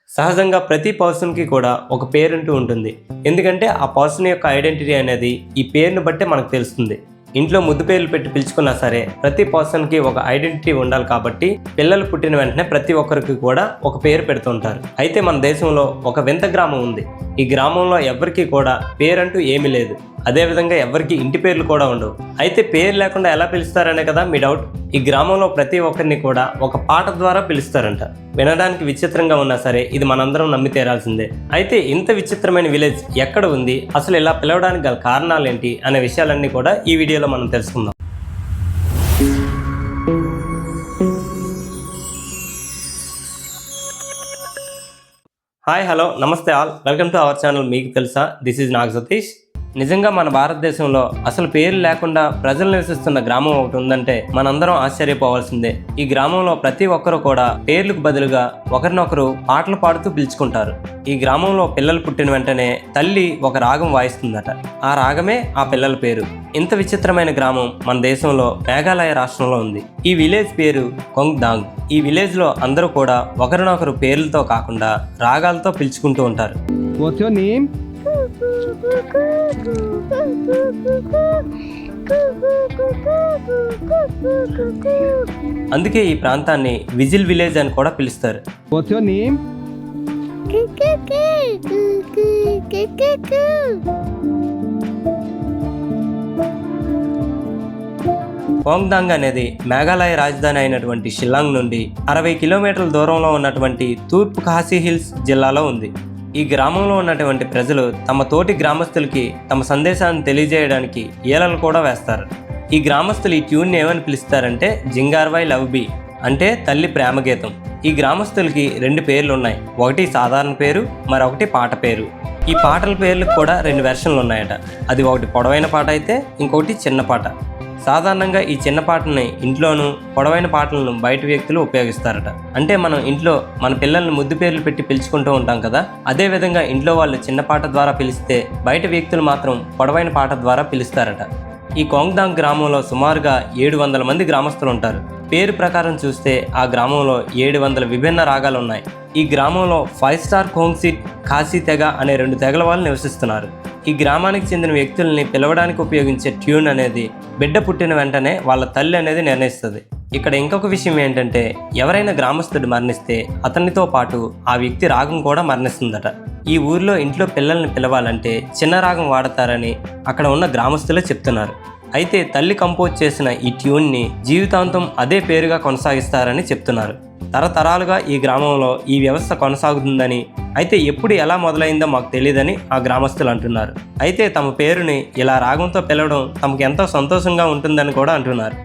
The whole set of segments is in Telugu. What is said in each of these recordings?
సహజంగా ప్రతి పర్సన్కి కూడా ఒక పేరంటూ ఉంటుంది. ఎందుకంటే ఆ పర్సన్ యొక్క ఐడెంటిటీ అనేది ఈ పేరును బట్టే మనకు తెలుస్తుంది. ఇంట్లో ముద్దు పేర్లు పెట్టి పిలుచుకున్నా సరే ప్రతి పర్సన్కి ఒక ఐడెంటిటీ ఉండాలి కాబట్టి పిల్లలు పుట్టిన వెంటనే ప్రతి ఒక్కరికి కూడా ఒక పేరు పెడుతుంటారు. అయితే మన దేశంలో ఒక వింత గ్రామం ఉంది. ఈ గ్రామంలో ఎవరికి కూడా పేరంటూ ఏమీ లేదు. అదేవిధంగా ఎవరికి ఇంటి పేర్లు కూడా ఉండవు. అయితే పేరు లేకుండా ఎలా పిలుస్తారనే కదా మీ డౌట్. ఈ గ్రామంలో ప్రతి ఒక్కరిని కూడా ఒక పాట ద్వారా పిలుస్తారంట. వినడానికి విచిత్రంగా ఉన్నా సరే ఇది మనందరం నమ్మి తీరాల్సిందే. అయితే ఇంత విచిత్రమైన విలేజ్ ఎక్కడ ఉంది, అసలు ఇలా పిలవడానికి గల కారణాలు ఏంటి అనే విషయాలన్నీ కూడా ఈ వీడియోలో మనం తెలుసుకుందాం. హాయ్ హలో నమస్తే all, welcome to our channel మీకు తెలుసా. This is Nag Satish. నిజంగా మన భారతదేశంలో అసలు పేరు లేకుండా ప్రజలు నివసిస్తున్న గ్రామం ఒకటి ఉందంటే మనందరం ఆశ్చర్యపోవాల్సిందే. ఈ గ్రామంలో ప్రతి ఒక్కరు కూడా పేర్లకు బదులుగా ఒకరినొకరు పాటలు పాడుతూ పిలుచుకుంటారు. ఈ గ్రామంలో పిల్లలు పుట్టిన వెంటనే తల్లి ఒక రాగం వాయిస్తుందట. ఆ రాగమే ఆ పిల్లల పేరు. ఇంత విచిత్రమైన గ్రామం మన దేశంలో మేఘాలయ రాష్ట్రంలో ఉంది. ఈ విలేజ్ పేరు కొంగ్దాంగ్. ఈ విలేజ్ లో అందరూ కూడా ఒకరినొకరు పేర్లతో కాకుండా రాగాలతో పిలుచుకుంటూ ఉంటారు. What's your name? అందుకే ఈ ప్రాంతాన్ని విజిల్ విలేజ్ అని కూడా పిలుస్తారు. What's your name? కొంగ్దాంగ్ అనేది మేఘాలయ రాజధాని అయినటువంటి షిల్లాంగ్ నుండి 60 కిలోమీటర్ల దూరంలో ఉన్నటువంటి తూర్పు ఖాసీ హిల్స్ జిల్లాలో ఉంది. ఈ గ్రామంలో ఉన్నటువంటి ప్రజలు తమ తోటి గ్రామస్తులకి తమ సందేశాన్ని తెలియజేయడానికి ఈలలు కూడా వేస్తారు. ఈ గ్రామస్తులు ఈ ట్యూన్ని ఏమని పిలుస్తారంటే జింగార్వాయ్ లవ్ బీ, అంటే తల్లి ప్రేమ గీతం. ఈ గ్రామస్తులకి 2 పేర్లు ఉన్నాయి. ఒకటి సాధారణ పేరు, మరొకటి పాట పేరు. ఈ పాటల పేర్లకు కూడా 2 వెర్షన్లు ఉన్నాయట. అది ఒకటి పొడవైన పాట అయితే ఇంకొకటి చిన్న పాట. సాధారణంగా ఈ చిన్న పాటల్ని ఇంట్లోనూ, పొడవైన పాటలను బయట వ్యక్తులు ఉపయోగిస్తారట. అంటే మనం ఇంట్లో మన పిల్లల్ని ముద్దు పేర్లు పెట్టి పిలుచుకుంటూ ఉంటాం కదా, అదే విధంగా ఇంట్లో వాళ్ళు చిన్న పాట ద్వారా పిలిస్తే బయట వ్యక్తులు మాత్రం పొడవైన పాట ద్వారా పిలుస్తారట. ఈ కొంగ్దాంగ్ గ్రామంలో సుమారుగా 700 మంది గ్రామస్తులు ఉంటారు. పేరు ప్రకారం చూస్తే ఆ గ్రామంలో 700 విభిన్న రాగాలు ఉన్నాయి. ఈ గ్రామంలో 5 స్టార్ కోంగ్సిట్ ఖాసీ తెగ అనే 2 తెగల వాళ్ళు నివసిస్తున్నారు. ఈ గ్రామానికి చెందిన వ్యక్తుల్ని పిలవడానికి ఉపయోగించే ట్యూన్ అనేది బిడ్డ పుట్టిన వెంటనే వాళ్ళ తల్లి అనేది నిర్ణయిస్తుంది. ఇక్కడ ఇంకొక విషయం ఏంటంటే ఎవరైనా గ్రామస్తుడు మరణిస్తే అతనితో పాటు ఆ వ్యక్తి రాగం కూడా మరణిస్తుందట. ఈ ఊర్లో ఇంట్లో పిల్లల్ని పిలవాలంటే చిన్న రాగం వాడతారని అక్కడ ఉన్న గ్రామస్తులే చెప్తున్నారు. అయితే తల్లి కంపోజ్ చేసిన ఈ ట్యూన్ని జీవితాంతం అదే పేరుగా కొనసాగిస్తారని చెప్తున్నారు. తరతరాలుగా ఈ గ్రామంలో ఈ వ్యవస్థ కొనసాగుతుందని, అయితే ఎప్పుడు ఎలా మొదలైందో మాకు తెలియదని ఆ గ్రామస్తులు అంటున్నారు. అయితే తమ పేరుని ఇలా రాగంతో పిలవడం తమకు ఎంతో సంతోషంగా ఉంటుందని కూడా అంటున్నారు.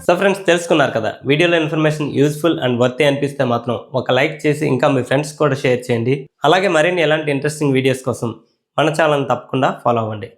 సో ఫ్రెండ్స్, తెలుసుకున్నారు కదా. వీడియోలో ఇన్ఫర్మేషన్ యూజ్ఫుల్ అండ్ వర్తీ అనిపిస్తే మాత్రం ఒక లైక్ చేసి ఇంకా మీ ఫ్రెండ్స్ కూడా షేర్ చేయండి. అలాగే మరిన్ని ఎలాంటి ఇంట్రెస్టింగ్ వీడియోస్ కోసం మన ఛానల్ని తప్పకుండా ఫాలో అవ్వండి.